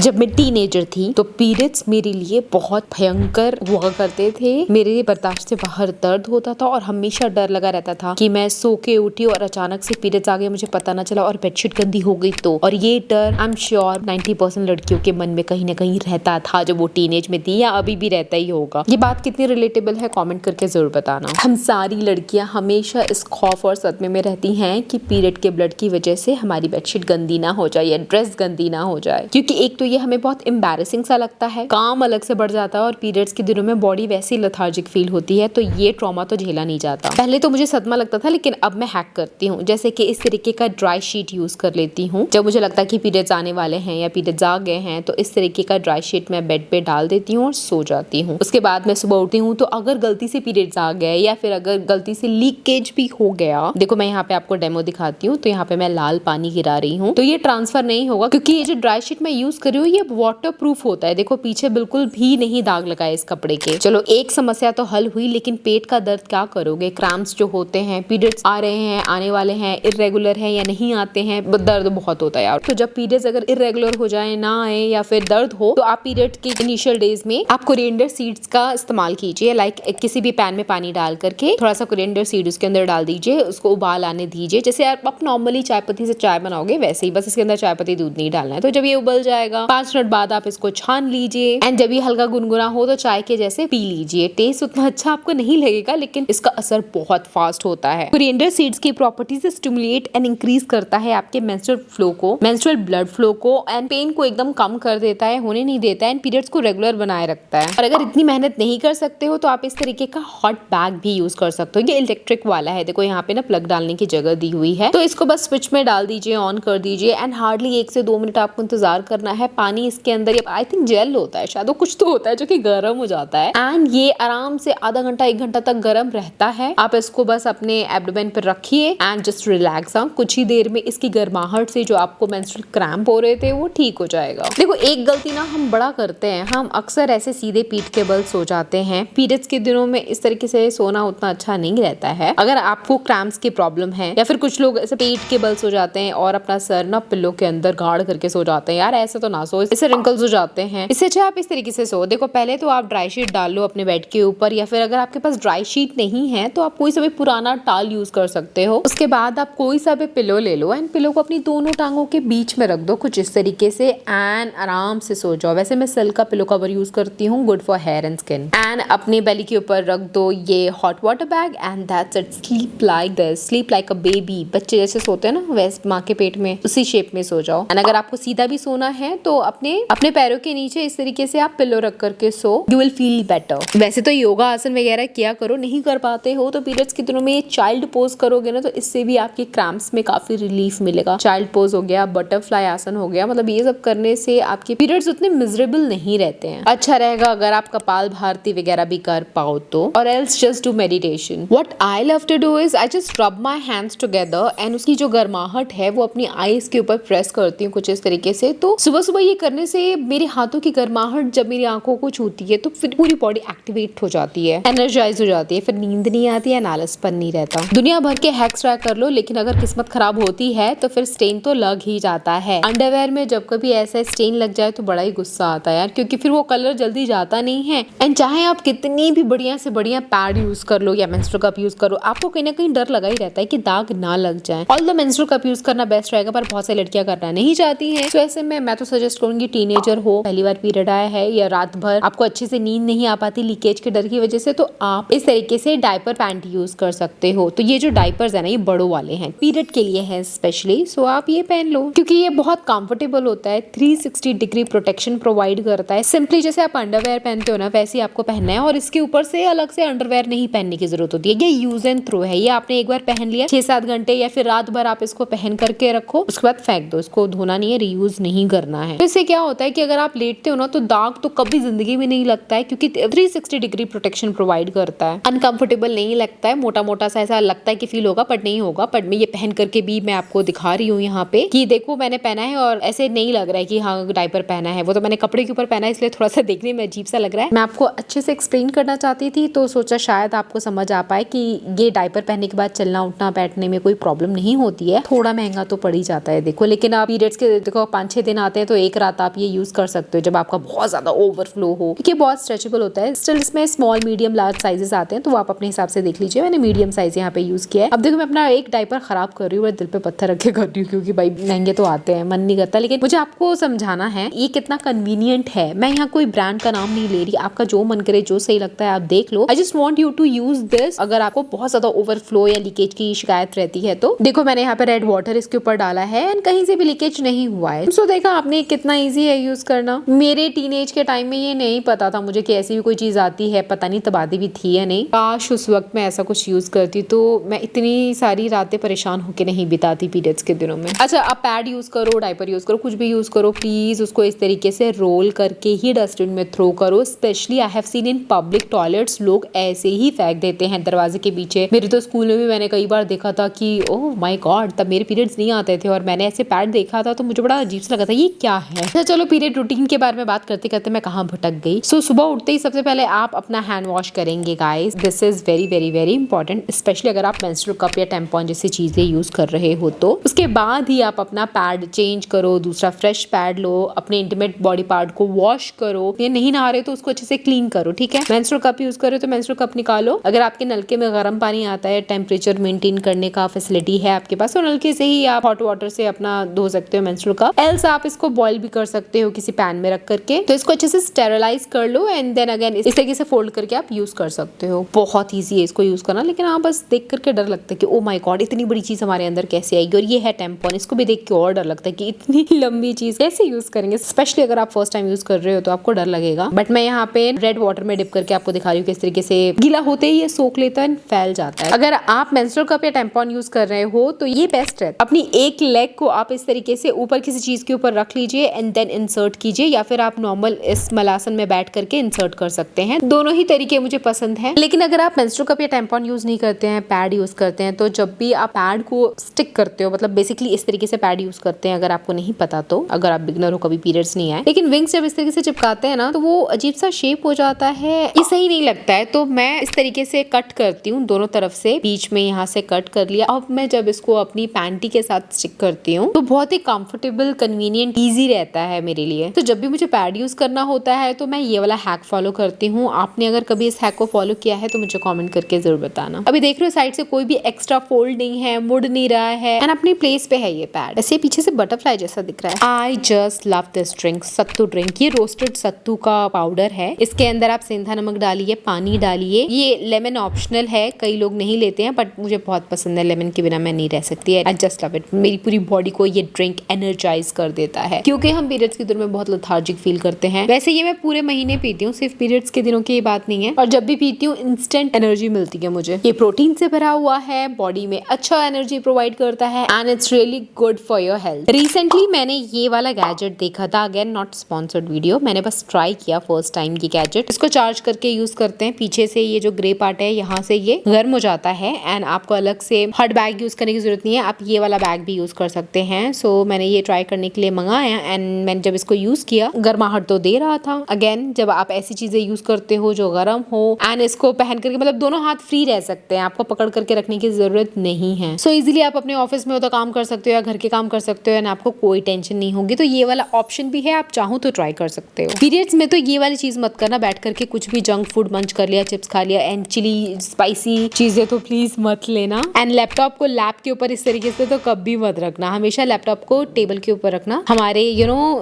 जब मैं टीनेजर थी तो पीरियड्स मेरे लिए बहुत भयंकर हुआ करते थे। मेरे बर्दाश्त से बाहर दर्द होता था और हमेशा डर लगा रहता था कि मैं सो के उठी और अचानक से पीरियड्स आ गए, मुझे पता ना चला और बेडशीट गंदी हो गई तो। और ये डर आई एम श्योर 90% लड़कियों के मन में कहीं ना कहीं रहता था जब वो टीनेज में थी, या अभी भी रहता ही होगा। ये बात कितनी रिलेटेबल है कमेंट करके जरूर बताना। हम सारी लड़कियां हमेशा इस खौफ और सदमे में रहती हैं कि पीरियड के ब्लड की वजह से हमारी बेडशीट गंदी ना हो जाए या ड्रेस गंदी ना हो जाए, क्योंकि एक तो ये हमें बहुत एम्बैरेसिंग सा लगता है, काम अलग से बढ़ जाता है और पीरियड्स के दिनों में बॉडी वैसी लेथार्जिक फील होती है, तो ये ट्रॉमा तो झेला नहीं जाता। पहले तो मुझे सदमा लगता था, लेकिन अब मैं हैक करती हूँ, जैसे कि इस तरीके का ड्राई शीट यूज कर लेती हूँ। जब मुझे लगता है कि पीरियड्स आने वाले हैं या पीरियड्स आ गए हैं तो इस तरीके का ड्राई शीट मैं बेड पे डाल देती हूँ और सो जाती हूँ। उसके बाद मैं सुबह उठती हूँ तो अगर गलती से पीरियड्स आ गए या फिर अगर गलती से लीकेज भी हो गया, देखो मैं यहाँ पे आपको डेमो दिखाती हूँ, तो यहाँ पे मैं लाल पानी गिरा रही हूँ, तो ये ट्रांसफर नहीं होगा क्योंकि ये जो ड्राई शीट मैं यूज कर रही हूँ ये वाटर प्रूफ होता है। देखो पीछे बिल्कुल भी नहीं दाग लगा है इस कपड़े के। चलो एक समस्या तो हल हुई, लेकिन पेट का दर्द क्या करोगे? क्रैम्प्स जो होते हैं, पीरियड्स आ रहे हैं, आने वाले हैं, इर्रेगुलर है या नहीं आते हैं, दर्द बहुत होता है यार। तो जब पीरियड्स अगर इर्रेगुलर हो जाए, ना आए या फिर दर्द हो, तो आप पीरियड के इनिशियल डेज में आप कोरिएंडर सीड्स का इस्तेमाल कीजिए। लाइक किसी भी पैन में पानी डाल करके थोड़ा सा कोरिएंडर सीड उसके अंदर डाल दीजिए, उसको उबाल आने दीजिए, जैसे आप नॉर्मली चाय पत्ती से चाय बनाओगे वैसे ही, बस इसके अंदर चाय पत्ती दूध नहीं डालना है। तो जब ये उबल जाएगा 5 मिनट बाद आप इसको छान लीजिए एंड जब ये हल्का गुनगुना हो तो चाय के जैसे पी लीजिए। टेस्ट उतना अच्छा आपको नहीं लगेगा, लेकिन इसका असर बहुत फास्ट होता है। कोरिएंडर सीड्स की प्रॉपर्टीज स्टिमुलेट एंड इंक्रीज करता है आपके मेंस्ट्रुअल फ्लो को, मेंस्ट्रुअल ब्लड फ्लो को एंड पेन को एकदम कम कर देता है, होने नहीं देता है एंड पीरियड्स को रेगुलर बनाए रखता है। और अगर इतनी मेहनत नहीं कर सकते हो तो आप इस तरीके का हॉट बैग भी यूज कर सकते हो। ये इलेक्ट्रिक वाला है, देखो यहाँ पे ना प्लग डालने की जगह दी हुई है, तो इसको बस स्विच में डाल दीजिए, ऑन कर दीजिए एंड हार्डली 1 से 2 मिनट आपको इंतजार करना है। पानी इसके अंदर आई थिंक जेल होता है शायद, वो कुछ तो होता है जो कि गर्म हो जाता है एंड ये आराम से आधा घंटा 1 घंटा तक गर्म रहता है। आप इसको बस अपने एब्डोमेन पर रखिए एंड जस्ट रिलैक्स। कुछ ही देर में इसकी गर्माहट से जो आपको मेंस्ट्रुअल क्रैम्प हो रहे थे वो ठीक हो जाएगा। देखो एक गलती ना हम बड़ा करते हैं, हम अक्सर ऐसे सीधे पीठ के बल सो जाते हैं। पीरियड्स के दिनों में इस तरीके से सोना उतना अच्छा नहीं रहता है। अगर आपको क्रैम्प्स की प्रॉब्लम है या फिर कुछ लोग ऐसे पेट के बल सो जाते हैं और अपना सर ना पिल्लो के अंदर गाड़ करके सो जाते हैं, यार ऐसे तो ना सो, इससे रिंकल्स हो जाते हैं। इससे अच्छा आप इस तरीके से सो। देखो पहले तो आप ड्राई शीट डाल लो अपने बेड के ऊपर, या फिर अगर आपके पास ड्राई शीट नहीं है तो आप कोई सा भी पुराना टाल यूज कर सकते हो। उसके बाद आप कोई सा भी पिलो ले लो एंड पिलो को अपनी दोनों टांगों के बीच में रख दो कुछ इस तरीके से एंड आराम से सो जाओ। वैसे मैं सिल्क का पिलो कवर यूज करती हूँ, good for hair and skin. And अपने बेली के ऊपर रख दो ये hot water bag and that's it. Sleep like this, sleep like a baby. बच्चे जैसे सोते हैं ना वैसे माँ के पेट में, उसी शेप में सो जाओ। एंड अगर आपको सीधा भी सोना है तो अपने पैरों के नीचे इस तरीके से आप पिलो रख करके सो, यू विल फील बेटर। वैसे तो योगा आसन वगैरह किया करो, नहीं कर पाते हो तो पीरियड्स के दिनों में ये चाइल्ड पोज करोगे ना, तो इससे भी आपके क्रैम्प्स में काफी रिलीफ मिलेगा। चाइल्ड पोज हो गया, बटरफ्लाई आसन हो गया, मतलब ये सब करने से आपके पीरियड्स उतने मिजरेबल नहीं रहते हैं। अच्छा रहेगा अगर आप कपाल भारती वगैरह भी कर पाओ तो, और else just do meditation. What I love to do is I just rub my hands together and उसकी जो गर्माहट है वो अपनी आईज के ऊपर प्रेस करती हूँ कुछ इस तरीके से। तो सुबह सुबह ये करने से मेरे हाथों की गर्माहट जब मेरी आंखों को छूती है तो फिर पूरी बॉडी एक्टिवेट हो जाती है, एनर्जाइज हो जाती है, फिर नींद नहीं आती है, नालसपन नहीं रहता। दुनिया भर के हैक्स ट्राई कर लो, लेकिन अगर किस्मत खराब होती है तो फिर स्टेन तो लग ही जाता है। अंडरवेयर में जब कभी ऐसा स्टेन लग जाए तो बड़ा ही गुस्सा आता है यार, क्योंकि फिर वो कलर जल्दी जाता नहीं है। एंड चाहे आप कितनी भी बढ़िया से बढ़िया पैड यूज कर लो या मेंस्ट्रुअल कप यूज करो, आपको कहीं ना कहीं डर लगा ही रहता है कि दाग ना लग जाए। ऑल्दो मेंस्ट्रुअल कप यूज करना बेस्ट रहेगा, पर बहुत सारी लड़कियां करना नहीं चाहती हैं। तो ऐसे में मैं तो सजेस्ट करूंगी, टीनेजर हो, पहली बार पीरियड आया है या रात भर आपको अच्छे से नींद नहीं आ पाती लीकेज के डर की वजह से, तो आप इस तरीके से डायपर पैंट यूज कर सकते हो। तो ये जो डायपर्स है ना, ये बड़ों वाले हैं, पीरियड के लिए है स्पेशली, सो आप ये पहन लो क्योंकि ये बहुत कंफर्टेबल होता है, 360 डिग्री प्रोटेक्शन प्रोवाइड करता है। सिंपली जैसे आप अंडरवेयर पहनते हो ना वैसे ही आपको पहनना है, और इसके ऊपर से अलग से अंडरवेयर नहीं पहनने की जरूरत होती है। ये यूज एंड थ्रो है, ये आपने एक बार पहन लिया 6-7 घंटे या फिर रात भर आप इसको पहन करके रखो, उसके बाद फेंक दो, इसको धोना नहीं है, रीयूज नहीं करना है। तो इससे क्या होता है कि अगर आप लेटते हो ना तो दाग तो कभी जिंदगी में नहीं लगता है, क्योंकि 360 डिग्री प्रोटेक्शन प्रोवाइड करता है। अनकंफर्टेबल नहीं लगता है, मोटा मोटा सा ऐसा लगता है कि फील होगा, बट नहीं होगा। बट मैं ये पहन करके भी मैं आपको दिखा रही हूँ यहाँ पे कि देखो मैंने पहना है और ऐसे नहीं लग रहा है कि हाँ डायपर पहना है, वो तो मैंने कपड़े के ऊपर पहना है, इसलिए थोड़ा सा देखने में अजीब सा लग रहा है। मैं आपको अच्छे से एक्सप्लेन करना चाहती थी, तो सोचा शायद आपको समझ आ पाए कि ये डायपर पहनने के बाद चलना उठना बैठने में कोई प्रॉब्लम नहीं होती है। थोड़ा महंगा तो पड़ ही जाता है देखो, लेकिन आप पीरियड्स के देखो 5-6 दिन आते हैं तो एक रात आप ये यूज कर सकते हो जब आपका बहुत ज्यादा ओवरफ्लो हो, क्योंकि बहुत स्ट्रेचेबल होता है। स्टिल इसमें स्मॉल मीडियम लार्ज साइजेस आते हैं, तो आप अपने हिसाब से देख लीजिए। मैंने मीडियम साइज यहाँ पे यूज किया है। अब देखो मैं अपना एक डायपर खराब कर रही हूँ, दिल पे पत्थर रख के कर रही हूँ, क्योंकि भाई महंगे तो आते हैं, मन नहीं करता, लेकिन मुझे आपको समझाना है ये कितना कन्वीनियंट है। मैं यहाँ कोई ब्रांड का नाम नहीं ले रही, आपका जो मन करे जो सही लगता है आप देख लो। I just want you to use this. अगर आपको बहुत ज्यादा ओवरफ्लो या लीकेज की शिकायत रहती है तो देखो मैंने यहाँ पे रेड वाटर इसके ऊपर डाला है एंड कहीं से भी लीकेज नहीं हुआ है। सो देखा आपने कितना इजी है यूज करना। मेरे टीनेज के टाइम में ये नहीं पता था मुझे कि ऐसी भी कोई चीज आती है, पता नहीं तब आती भी थी या नहीं। काश उस वक्त मैं ऐसा कुछ यूज करती तो मैं इतनी सारी रातें परेशान होकर नहीं बिताती पीरियड्स के दिनों में। अच्छा आप पैड यूज करो, डायपर यूज करो, कुछ भी यूज करो, प्लीज उसको इस तरीके से रोल करके ही डस्टबिन में थ्रो करो। Specially I have seen in public toilets लोग ऐसे ही फेंक देते हैं दरवाजे के पीछे। मेरे तो स्कूल में भी मैंने कई बार देखा था कि ओह माय गॉड, तब मेरे पीरियड्स नहीं आते थे और मैंने ऐसे पैड देखा था तो मुझे बड़ा अजीब सा लगा था ये क्या है। अच्छा चलो पीरियड रूटीन के बारे में बात करते करते मैं कहाँ भटक गई। सो सुबह उठते ही सबसे पहले आप अपना हैंड वॉश करेंगे guys. This is very very very important, specially अगर आप मेंस्ट्रुअल कप या टेम्पॉन जैसी चीजें यूज कर रहे हो तो। उसके बाद ही आप अपना पैड चेंज करो, दूसरा फ्रेश पैड लो, अपने इंटीमेट बॉडी पार्ट को वॉश करो। ये नहीं नहा रहे तो उसको अच्छे से क्लीन करो, ठीक है। मेंस्ट्रुअल कप यूज करो तो मेंस्ट्रुअल कप निकालो। अगर आपके नलके में गर्म पानी आता है, टेम्परेचर मेंटेन करने का फैसिलिटी है आपके पास, तो नलके से ही आप हॉट वाटर से अपना धो सकते हो मेंस्ट्रुअल कप। एल्स आप इसको बॉईल भी कर सकते हो किसी पैन में रख करके। तो इसको अच्छे से स्टेरलाइज कर लो एंड देन अगेन इस तरीके से फोल्ड करके आप यूज कर सकते हो। बहुत ईजी है इसको यूज करना, लेकिन आप बस देख करके डर लगता है कि ओ माय गॉड इतनी बड़ी चीज हमारे अंदर कैसे आएगी। और ये है टेम्पॉन, इसको भी देख के और डर लगता है कि इतनी लंबी चीज कैसे यूज करेंगे। स्पेशली अगर आप फर्स्ट टाइम यूज कर रहे हो तो आपको डर लगेगा। बट मैं यहाँ पे रेड वाटर में डिप करके आपको दिखा रही हूँ किस तरीके से गीला होते ही ये सोख लेता है, फैल जाता है। अगर आप मेंस्ट्रुअल कप या टेम्पॉन यूज कर रहे हो तो ये बेस्ट है। अपनी एक लेग को आप इस तरीके से ऊपर किसी चीज के ऊपर रख लीजिए एंड देन इंसर्ट कीजिए, या फिर आप नॉर्मल इस मलासन में बैठ करके इंसर्ट कर सकते हैं। दोनों ही तरीके मुझे पसंद है। लेकिन अगर आप मेंस्ट्रुअल कप या टेम्पॉन यूज नहीं करते हैं, पैड यूज करते हैं, तो जब भी आप पैड को स्टिक करते हो, मतलब बेसिकली इस तरीके से पैड यूज करते हैं, अगर आपको नहीं पता तो, अगर आप बिगनर हो कभी पीरियड्स नहीं आए, लेकिन विंग्स जब इस तरीके से चिपकाते हैं ना तो वो अजीब सा शेप हो जाता है, ये सही नहीं लगता है। तो मैं इस तरीके से कट करती हूँ दोनों तरफ से, बीच में यहाँ से कट कर लिया। अब मैं जब इसको अपनी पैंटी के साथ स्टिक करती हूँ तो बहुत ही कंफर्टेबल, कन्वीनियंट, इजी रहता है मेरे लिए। तो जब भी मुझे पैड यूज करना होता है तो मैं ये वाला हैक फॉलो करती हूँ। आपने अगर कभी इस हैक को फॉलो किया है तो मुझे कमेंट करके जरूर बताना। अभी देख रहे हो साइड से कोई भी एक्स्ट्रा फोल्ड नहीं है, मुड़ नहीं रहा है एंड अपनी प्लेस पे है ये पैड। ऐसे पीछे से बटरफ्लाई जैसा दिख रहा है। I just love this drink, sattu drink. ये रोस्टेड सत्तू का पाउडर है। इसके अंदर आप सेंधा नमक डालिए, पानी डालिए। ये लेमन ऑप्शनल है, कई लोग नहीं लेते हैं बट मुझे बहुत पसंद है। लेमन के बिना मैं नहीं रह सकती। I just love it. मेरी पूरी बॉडी को ये ड्रिंक एनर्जाइज कर देता है, क्योंकि हम पीरियड्स के दिनों में बहुत लेथार्जिक फील करते हैं। वैसे ये मैं पूरे महीने पीती हूँ, सिर्फ पीरियड्स के दिनों की ये बात नहीं है। और जब भी पीती हूँ इंस्टेंट एनर्जी मिलती है मुझे। ये प्रोटीन से भरा हुआ है, बॉडी में अच्छा एनर्जी प्रोवाइड करता है and it's really good for your health. Recently मैंने ये वाला गैजेट देखा था, अगेन नॉट स्पॉन्सर्ड वीडियो, मैंने बस ट्राई किया फर्स्ट टाइम ये गैजेट। इसको चार्ज करके यूज करते हैं। पीछे से ये जो ग्रे पार्ट है यहाँ से ये गर्म हो जाता है एंड आपको अलग से हॉट बैग यूज करने की जरूरत नहीं है, आप ये वाला बैग भी यूज कर सकते हैं। सो मैंने ये ट्राई करने के लिए मंगाया एंड मैंने जब इसको यूज किया, गर्माहट तो दे रहा था। अगेन जब आप ऐसी चीजें यूज करते हो जो गर्म हो एंड इसको पहन करके, मतलब दोनों हाथ फ्री रह सकते हैं, आपको पकड़ करके रखने की जरूरत नहीं है। सो इजीली आप अपने ऑफिस में हो तो काम कर सकते हो या घर के काम कर सकते हो एंड आपको कोई टेंशन नहीं होगी। तो ये वाला ऑप्शन भी है, आप चाहो तो ट्राई कर सकते हो। पीरियड्स में तो ये वाली चीज मत करना, बैठ करके कुछ भी जंक फूड मंच कर लिया, चिप्स खा लिया एंड चिली स्पाइसी चीजें तो प्लीज मत लेना। एंड लैपटॉप को लैप के ऊपर इस तरीके से तो कभी मत रखना, हमेशा लैपटॉप को टेबल के ऊपर रखना। हमारे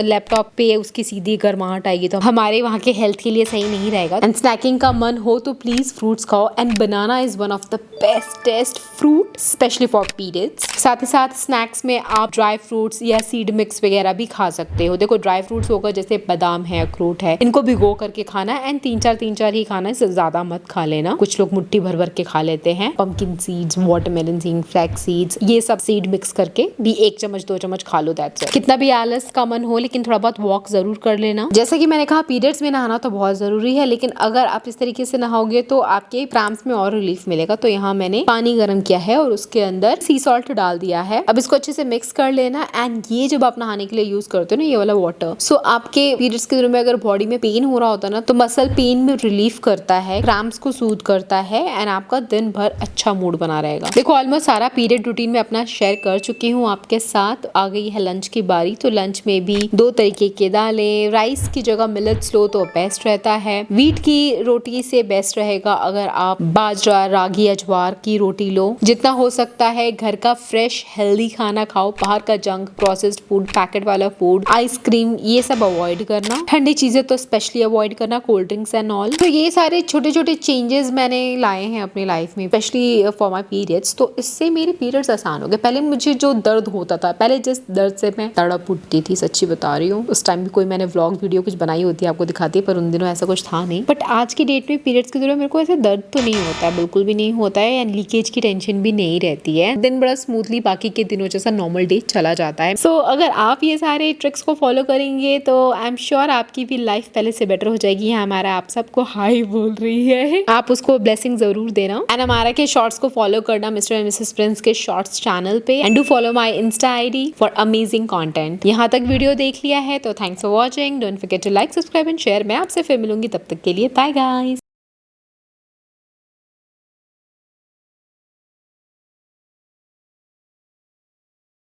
लैपटॉप पे उसकी सीधी गर्माहट आएगी तो हमारे वहाँ के हेल्थ के लिए सही नहीं रहेगा। एंड स्नैकिंग का मन हो तो प्लीज फ्रूट्स खाओ and banana is one of the bestest fruit specially for periods. साथ ही साथ स्नैक्स में आप ड्राई फ्रूट्स या सीड मिक्स वगैरह भी खा सकते हो। देखो ड्राई फ्रूट्स होगा जैसे बादाम है, अखरोट है, इनको भिगो करके खाना एंड तीन चार ही खाना, इससे ज्यादा मत खा लेना। कुछ लोग मुट्ठी भर भर के खा लेते हैं। Pumpkin seeds, watermelon seed, flax seeds, ये सब सीड मिक्स करके भी 1 चम्मच 2 चम्मच खा लो। That's it. कितना भी आलस का मन हो लेकिन थोड़ा बहुत वॉक जरूर कर लेना। जैसे कि मैंने कहा पीरियड्स में नहाना तो बहुत जरूरी है, लेकिन अगर आप इस तरीके से नहाओगे तो आपके क्रैम्प्स में और रिलीफ मिलेगा। तो यहाँ मैंने पानी गर्म किया है और उसके अंदर सी सॉल्ट डाल दिया है। अब इसको अच्छे से मिक्स कर लेना एंड ये जब आप नहाने के लिए यूज करते हो ना ये वाला वाटर, सो आपके पीरियड्स के दिनों में अगर बॉडी में पेन हो रहा होता है ना तो मसल पेन में रिलीफ करता है, क्रैम्प्स को सूद करता है एंड आपका दिन भर अच्छा मूड बना रहेगा। देखो ऑलमोस्ट सारा पीरियड रूटीन में अपना शेयर कर चुकी हूँ आपके साथ। आ गई है लंच की बारी, तो लंच में में भी 2 तरीके के दालें, राइस की जगह मिलेट्स लो तो बेस्ट रहता है। व्हीट की रोटी से बेस्ट रहेगा अगर आप बाजरा, रागी या ज्वार की रोटी लो। जितना हो सकता है घर का फ्रेश हेल्दी खाना खाओ, बाहर का जंक, प्रोसेस्ड फूड, पैकेट वाला फूड, आइसक्रीम ये सब अवॉइड करना, ठंडी चीजें तो स्पेशली अवॉइड करना, कोल्ड ड्रिंक्स एंड ऑल। तो ये सारे छोटे छोटे चेंजेस मैंने लाए हैं अपनी लाइफ में, स्पेशली फॉर माई पीरियड्स। तो इससे मेरे पीरियड्स आसान हो गए। पहले मुझे जो दर्द होता था, पहले जिस दर्द से मैं तड़प उठती थी, सच्ची बता रही हूँ, उस टाइम भी कोई मैंने व्लॉग वीडियो कुछ बनाई होती है आपको दिखाती है, पर उन दिनों ऐसा कुछ था नहीं। बट आज की डेट में पीरियड्स के दौरान मेरे को ऐसे दर्द तो नहीं होता है, बिल्कुल भी नहीं होता है, एंड लीकेज की टेंशन भी नहीं रहती है। दिन बड़ा स्मूथली बाकी के दिनों जैसा नॉर्मल डे चला जाता है। सो अगर आप ये सारे ट्रिक्स को फॉलो करेंगे तो आई एम श्योर आपकी भी लाइफ पहले से बेटर हो जाएगी। हमारा आप सबको हाई बोल रही है, आप उसको ब्लेसिंग जरूर देना। एंड हमारा के शॉर्ट्स को फॉलो करना मिस्टर एंड मिसेस प्रिंस के शॉर्ट्स चैनल पे, and do follow my insta ID for amazing content. यहाँ तक वीडियो देख लिया है तो thanks for watching, don't forget to like, subscribe and share. मैं आपसे फिर मिलूंगी, तब तक के लिए बाय गाइस।